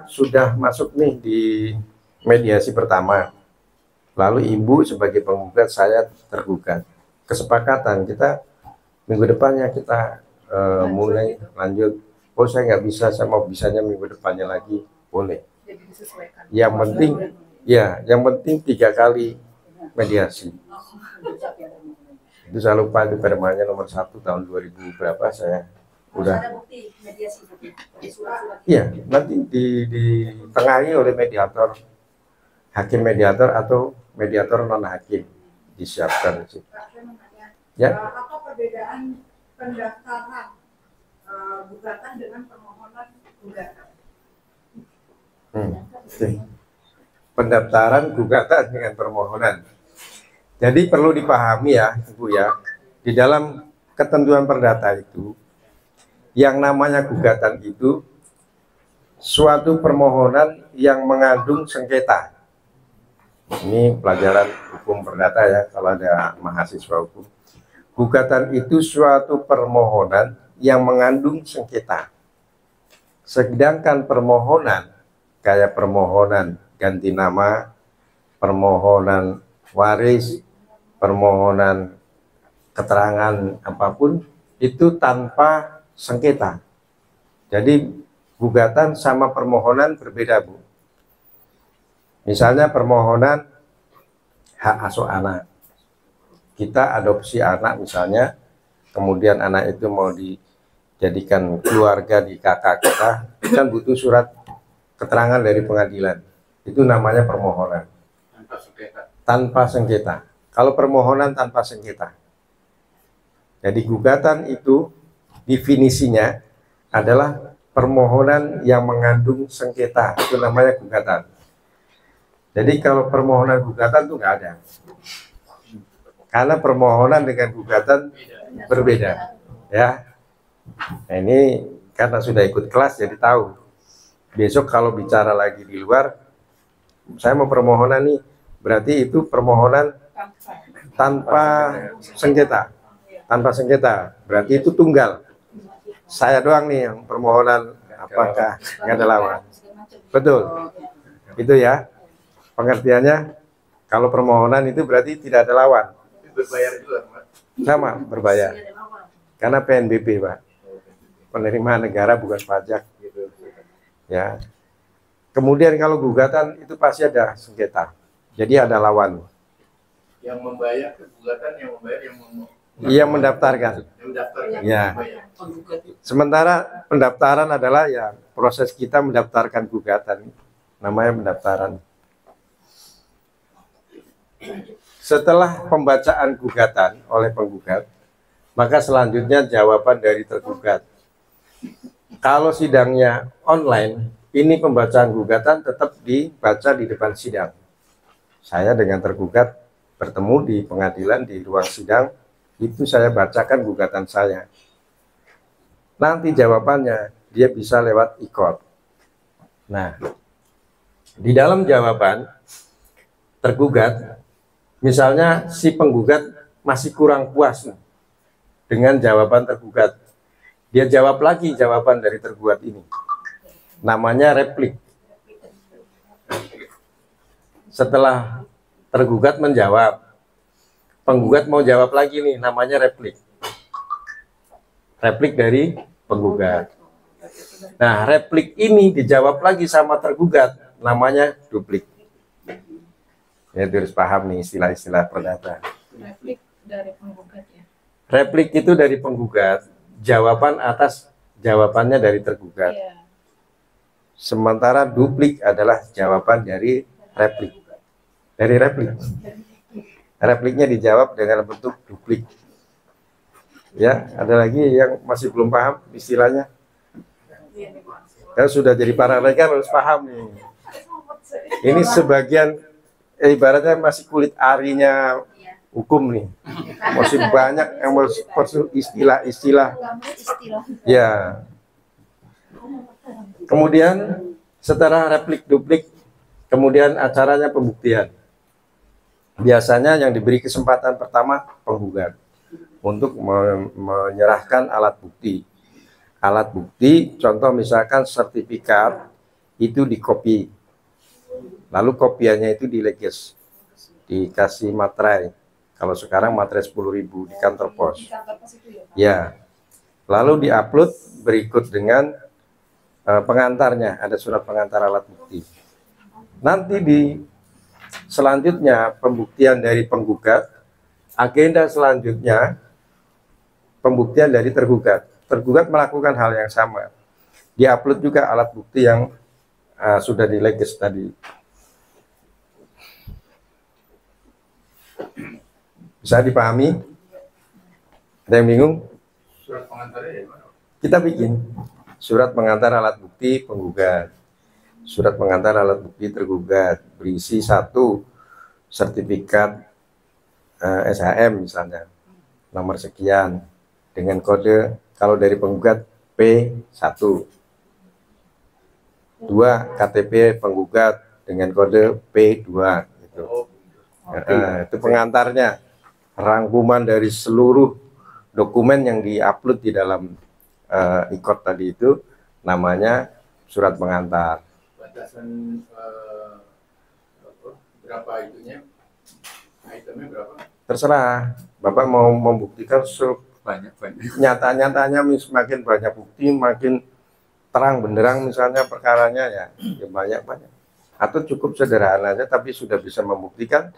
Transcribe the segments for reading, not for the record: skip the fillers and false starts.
sudah masuk nih di mediasi pertama, lalu ibu sebagai penggugat, saya tergugat. Kesepakatan kita minggu depannya kita mulai lanjut. Oh saya nggak bisa, saya mau bisanya minggu depannya lagi, boleh. Yang penting ya, yang penting 3 kali mediasi. Itu saya lupa, itu permanya nomor 1 tahun 2000 berapa, saya udah. Iya, nanti ditengahi oleh mediator, hakim mediator atau mediator non hakim, disiapkan sih. Ya. Apa perbedaan pendaftaran gugatan dengan permohonan gugatan? Pendaftaran gugatan dengan permohonan. Jadi perlu dipahami ya, Ibu ya, di dalam ketentuan perdata itu, yang namanya gugatan itu suatu permohonan yang mengandung sengketa. Ini pelajaran hukum perdata ya, kalau ada mahasiswa hukum. Gugatan itu suatu permohonan yang mengandung sengketa. Sedangkan permohonan kayak permohonan ganti nama, permohonan waris, permohonan keterangan apapun itu tanpa sengketa. Jadi gugatan sama permohonan berbeda, Bu. Misalnya permohonan hak asuh anak, kita adopsi anak misalnya, kemudian anak itu mau dijadikan keluarga di kakak kita, kan butuh surat keterangan dari pengadilan. Itu namanya permohonan tanpa sengketa. Kalau permohonan tanpa sengketa, jadi gugatan itu definisinya adalah permohonan yang mengandung sengketa, itu namanya gugatan. Jadi kalau permohonan gugatan itu nggak ada, karena permohonan dengan gugatan berbeda, ya. Nah, ini karena sudah ikut kelas jadi tahu. Besok kalau bicara lagi di luar, saya mau permohonan nih, berarti itu permohonan tanpa sengketa, berarti itu tunggal. Saya doang nih yang permohonan, apakah nggak ada lawan? Betul, itu ya. Pengertiannya, kalau permohonan itu berarti tidak ada lawan. Berbayar juga, Pak? Sama, berbayar. Karena PNBP, Pak. Penerimaan negara bukan pajak. Ya. Kemudian kalau gugatan itu pasti ada sengketa. Jadi ada lawan. Yang membayar gugatan, yang mendaftarkan. Ya. Sementara pendaftaran adalah ya proses kita mendaftarkan gugatan. Namanya pendaftaran. Setelah pembacaan gugatan oleh penggugat, maka selanjutnya jawaban dari tergugat. Kalau sidangnya online, ini pembacaan gugatan tetap dibaca di depan sidang. Saya dengan tergugat bertemu di pengadilan di ruang sidang, itu saya bacakan gugatan saya. Nanti jawabannya dia bisa lewat e-court. Nah, di dalam jawaban tergugat, misalnya si penggugat masih kurang puas dengan jawaban tergugat, dia jawab lagi jawaban dari tergugat ini, namanya replik. Setelah tergugat menjawab, penggugat mau jawab lagi nih, namanya replik. Replik dari penggugat. Nah, replik ini dijawab lagi sama tergugat, namanya duplik. Ya, harus paham nih istilah-istilah perdata. Replik dari penggugat ya. Replik itu dari penggugat, jawaban atas jawabannya dari tergugat. Iya. Sementara duplik adalah jawaban dari replik. Dari replik. Repliknya dijawab dengan bentuk duplik. Ya, ada lagi yang masih belum paham istilahnya? Kalau sudah jadi para rekan harus paham nih. Ini sebagian ibaratnya masih kulit arinya hukum nih, masih banyak yang istilah-istilah. Ya. Kemudian setelah replik duplik, kemudian acaranya pembuktian. Biasanya yang diberi kesempatan pertama penggugat untuk menyerahkan alat bukti. Alat bukti, contoh misalkan sertifikat itu dikopi, lalu kopiannya itu dileges, dikasih materai. Kalau sekarang materai 10.000 di kantor pos. Di kantor pos itu ya, Pak? Ya, lalu diupload berikut dengan pengantarnya, ada surat pengantar alat bukti. Nanti di selanjutnya pembuktian dari penggugat, agenda selanjutnya pembuktian dari tergugat. Tergugat melakukan hal yang sama, diupload juga alat bukti yang sudah dileges tadi. Bisa dipahami? Ada yang bingung? Surat pengantarnya ya mana? Kita bikin surat pengantar alat bukti penggugat, surat pengantar alat bukti tergugat, berisi 1 sertifikat SHM misalnya, nomor sekian, dengan kode kalau dari penggugat P1, 2 KTP penggugat dengan kode P2 gitu. Oh, Itu pengantarnya, rangkuman dari seluruh dokumen yang diupload di dalam IKOT tadi itu namanya surat pengantar. batasan berapa itunya? Itemnya berapa? Terserah, Bapak mau membuktikan Banyak. nyata-nyatanya, semakin banyak bukti makin terang benderang misalnya perkaranya ya banyak. Atau cukup sederhana aja tapi sudah bisa membuktikan,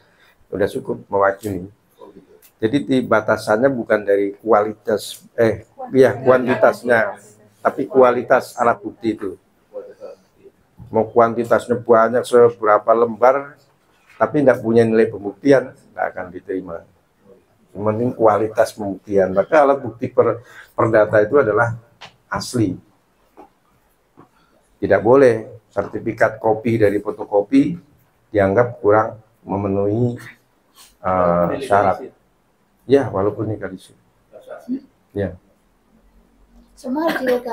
sudah cukup mewakili. Oh, gitu. Jadi di batasannya bukan dari kualitas kuantitasnya, tapi kualitas alat bukti itu. Mau kuantitasnya banyak seberapa lembar tapi tidak punya nilai pembuktian, tidak akan diterima. Yang penting kualitas pembuktian. Maka alat bukti perdata itu adalah asli. Tidak boleh sertifikat kopi dari fotokopi dianggap kurang memenuhi syarat. Ya, walaupun legalisir. Ya. Semua harus dilegal.